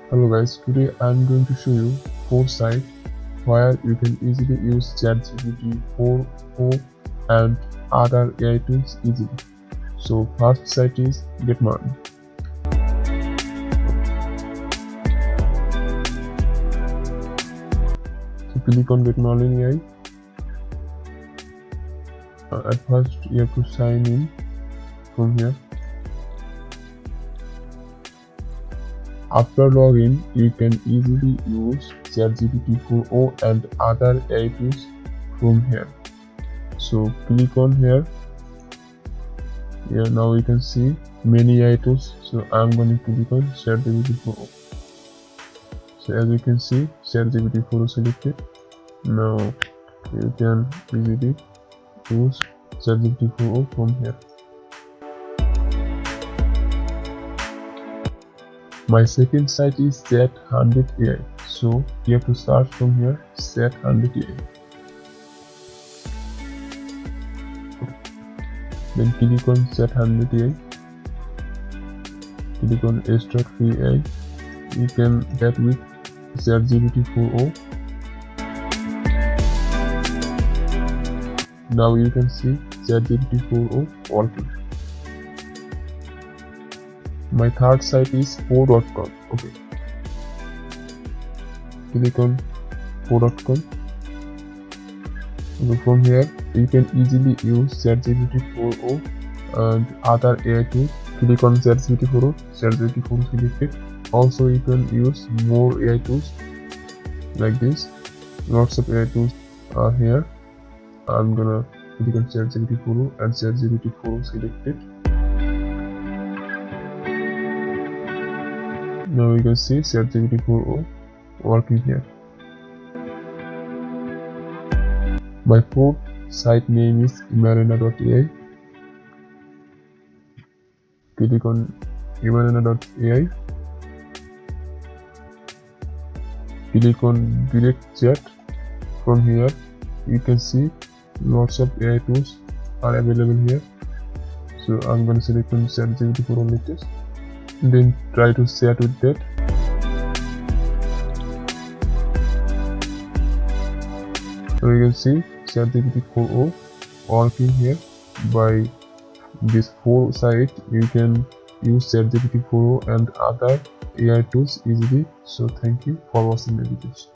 Hello guys, today I'm going to show you 4 sites where you can easily use ChatGPT-4O and other AI tools easily. So first site is Get Money. So click on Get Money AI. At first you have to sign in from here. After login, you can easily use ChatGPT-4O and other AI tools from here. So click on here. Here now you can see many AI tools. So I'm going to click on ChatGPT-4O. So as you can see, ChatGPT-4O selected. Now you can easily use ChatGPT-4O from here. My second site is Chat100AI. So you have to search from here Chat100AI. Then click on Chat100AI. Click on Start Free AI. You can get with ChatGPT-4O. Now you can see ChatGPT-4O working. My third site is 4.com. Okay. Click on 4.com. So from here, you can easily use ChatGPT-4O and other AI tools. Click on ChatGPT-4O. ChatGPT-4O selected. Also, you can use more AI tools like this. Lots of AI tools are here. I'm gonna click on ChatGPT-4O and ChatGPT-4O selected. Now you can see ChatGPT-4O working here. My fourth site name is imarena.ai. Click on imarena.ai. Click on direct chat. From here you can see lots of AI tools are available here. So I'm going to select on ChatGPT-4O latest. Then try to chat with that. So you can see ChatGPT-4O working here. By this 4 site you can use ChatGPT-4O and other AI tools easily. So thank you for watching the videos.